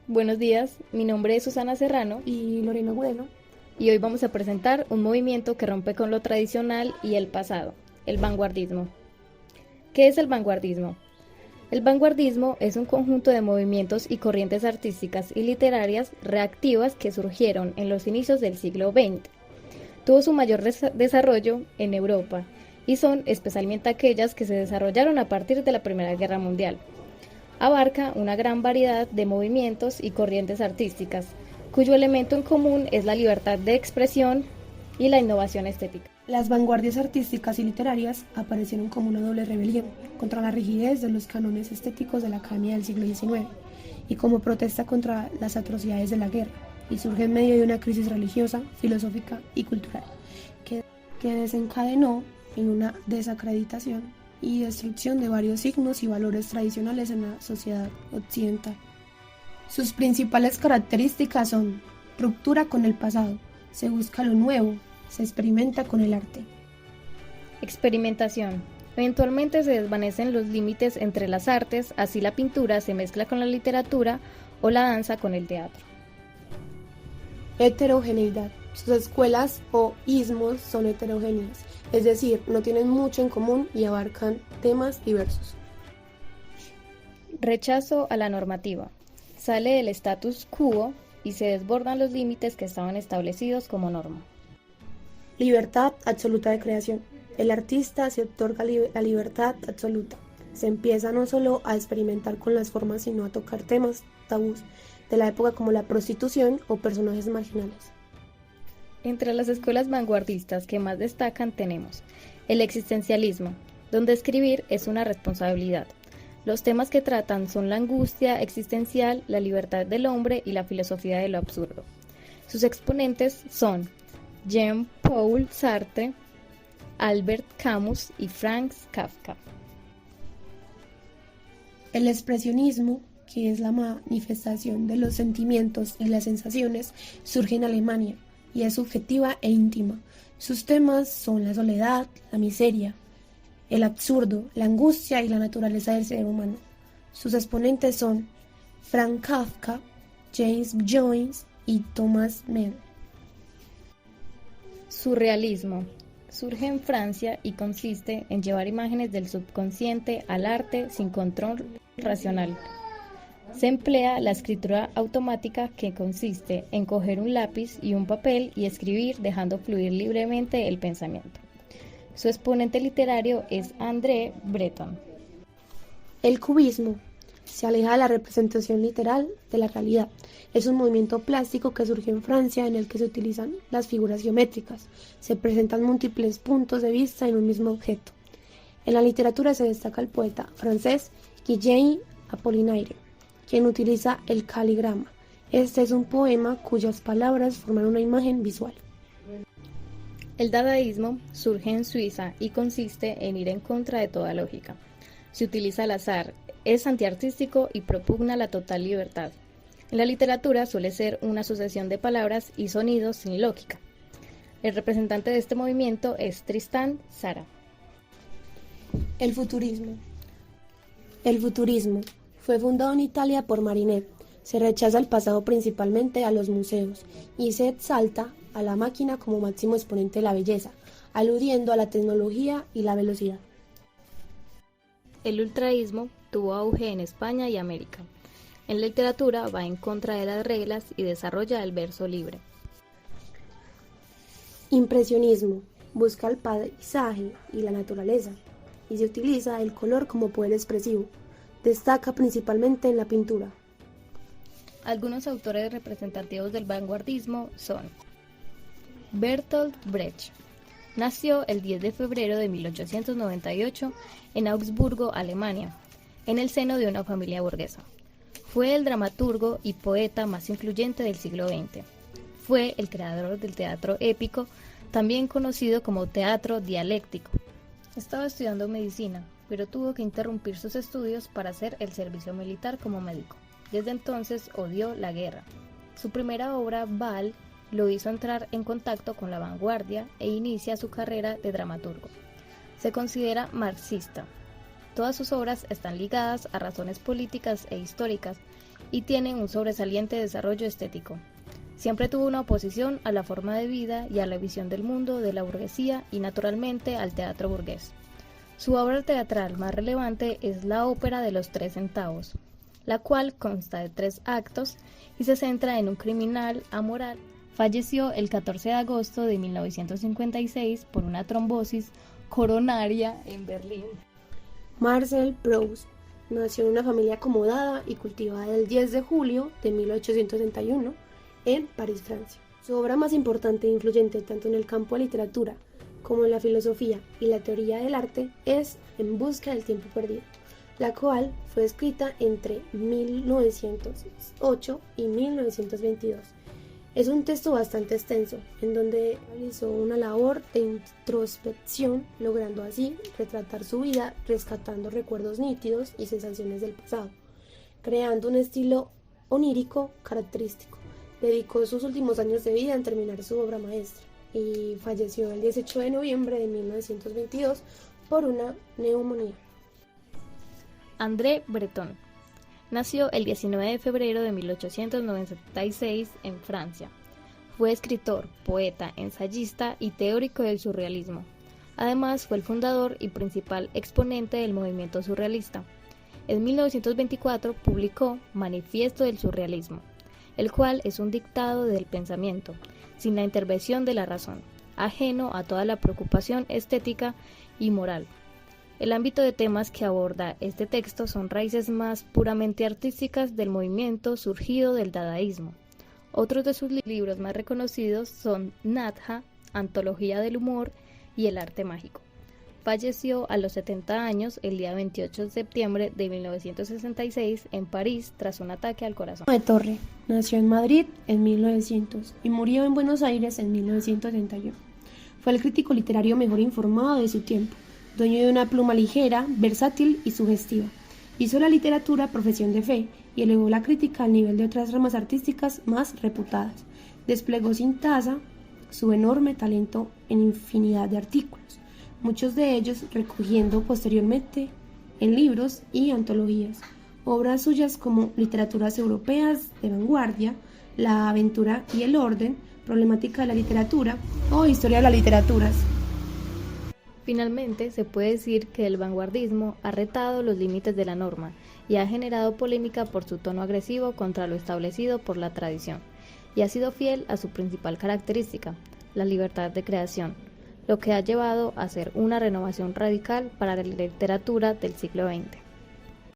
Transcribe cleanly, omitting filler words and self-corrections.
Buenos días, mi nombre es Susana Serrano Y Lorena Bueno. y hoy vamos a presentar un movimiento que rompe con lo tradicional y el pasado, el vanguardismo. ¿Qué es el vanguardismo? El vanguardismo es un conjunto de movimientos y corrientes artísticas y literarias reactivas que surgieron en los inicios del siglo XX. Tuvo su mayor desarrollo en Europa y son especialmente aquellas que se desarrollaron a partir de la Primera Guerra Mundial. Abarca una gran variedad de movimientos y corrientes artísticas, cuyo elemento en común es la libertad de expresión y la innovación estética. Las vanguardias artísticas y literarias aparecieron como una doble rebelión contra la rigidez de los cánones estéticos de la academia del siglo XIX y como protesta contra las atrocidades de la guerra, y surge en medio de una crisis religiosa, filosófica y cultural que desencadenó en una desacreditación y destrucción de varios signos y valores tradicionales en la sociedad occidental. Sus principales características son ruptura con el pasado, se busca lo nuevo, se experimenta con el arte. Experimentación. Eventualmente se desvanecen los límites entre las artes, así la pintura se mezcla con la literatura o la danza con el teatro. Heterogeneidad. Sus escuelas o ismos son heterogéneas, es decir, no tienen mucho en común y abarcan temas diversos. Rechazo a la normativa. Sale del status quo y se desbordan los límites que estaban establecidos como norma. Libertad absoluta de creación. El artista se otorga la libertad absoluta. Se empieza no solo a experimentar con las formas, sino a tocar temas tabús de la época como la prostitución o personajes marginales. Entre las escuelas vanguardistas que más destacan tenemos el existencialismo, donde escribir es una responsabilidad. Los temas que tratan son la angustia existencial, la libertad del hombre y la filosofía de lo absurdo. Sus exponentes son Jean-Paul Sartre, Albert Camus y Franz Kafka. El expresionismo, que es la manifestación de los sentimientos y las sensaciones, surge en Alemania y es subjetiva e íntima. Sus temas son la soledad, la miseria, el absurdo, la angustia y la naturaleza del ser humano. Sus exponentes son Franz Kafka, James Joyce y Thomas Mann. Surrealismo. Surge en Francia y consiste en llevar imágenes del subconsciente al arte sin control racional. Se emplea la escritura automática, que consiste en coger un lápiz y un papel y escribir dejando fluir libremente el pensamiento. Su exponente literario es André Breton. El cubismo se aleja de la representación literal de la realidad. Es un movimiento plástico que surgió en Francia en el que se utilizan las figuras geométricas. Se presentan múltiples puntos de vista en un mismo objeto. En la literatura se destaca el poeta francés Guillaume Apollinaire, quien utiliza el caligrama. Este es un poema cuyas palabras forman una imagen visual. El dadaísmo surge en Suiza y consiste en ir en contra de toda lógica. Se utiliza el azar, es antiartístico y propugna la total libertad. En la literatura suele ser una sucesión de palabras y sonidos sin lógica. El representante de este movimiento es Tristan Tzara. El futurismo. El futurismo fue fundado en Italia por Marinetti. Se rechaza el pasado principalmente a los museos y se exalta a la máquina como máximo exponente de la belleza, aludiendo a la tecnología y la velocidad. El ultraísmo tuvo auge en España y América. En la literatura va en contra de las reglas y desarrolla el verso libre. Impresionismo busca el paisaje y la naturaleza y se utiliza el color como poder expresivo. Destaca principalmente en la pintura. Algunos autores representativos del vanguardismo son Bertolt Brecht. Nació el 10 de febrero de 1898 en Augsburgo, Alemania, en el seno de una familia burguesa. Fue el dramaturgo y poeta más influyente del siglo XX. Fue el creador del teatro épico, también conocido como teatro dialéctico. Estaba estudiando medicina, pero tuvo que interrumpir sus estudios para hacer el servicio militar como médico. Desde entonces odió la guerra. Su primera obra, Baal, lo hizo entrar en contacto con la vanguardia e inicia su carrera de dramaturgo. Se considera marxista. Todas sus obras están ligadas a razones políticas e históricas y tiene un sobresaliente desarrollo estético. Siempre tuvo una oposición a la forma de vida y a la visión del mundo de la burguesía y naturalmente al teatro burgués. Su obra teatral más relevante es la ópera de los 3 centavos, la cual consta de 3 actos y se centra en un criminal amoral. Falleció el 14 de agosto de 1956 por una trombosis coronaria en Berlín. Marcel Proust nació en una familia acomodada y cultivada el 10 de julio de 1861 en París, Francia. Su obra más importante e influyente tanto en el campo de literatura como en la filosofía y la teoría del arte es En busca del tiempo perdido, la cual fue escrita entre 1908 y 1922. Es un texto bastante extenso, en donde realizó una labor de introspección, logrando así retratar su vida, rescatando recuerdos nítidos y sensaciones del pasado, creando un estilo onírico característico. Dedicó sus últimos años de vida en terminar su obra maestra y falleció el 18 de noviembre de 1922 por una neumonía. André Breton nació el 19 de febrero de 1896 en Francia. Fue escritor, poeta, ensayista y teórico del surrealismo. Además, fue el fundador y principal exponente del movimiento surrealista. En 1924 publicó Manifiesto del Surrealismo, el cual es un dictado del pensamiento, sin la intervención de la razón, ajeno a toda la preocupación estética y moral. El ámbito de temas que aborda este texto son raíces más puramente artísticas del movimiento surgido del dadaísmo. Otros de sus libros más reconocidos son Nadja, Antología del Humor y El Arte Mágico. Falleció a los 70 años el día 28 de septiembre de 1966 en París tras un ataque al corazón. De Torre nació en Madrid en 1900 y murió en Buenos Aires en 1971. Fue el crítico literario mejor informado de su tiempo, dueño de una pluma ligera, versátil y sugestiva. Hizo la literatura profesión de fe y elevó la crítica al nivel de otras ramas artísticas más reputadas. Desplegó sin tasa su enorme talento en infinidad de artículos, muchos de ellos recogiendo posteriormente en libros y antologías. Obras suyas como Literaturas Europeas de Vanguardia, La Aventura y el Orden, Problemática de la Literatura o Historia de las Literaturas. Finalmente, se puede decir que el vanguardismo ha retado los límites de la norma y ha generado polémica por su tono agresivo contra lo establecido por la tradición, y ha sido fiel a su principal característica, la libertad de creación, lo que ha llevado a hacer una renovación radical para la literatura del siglo XX.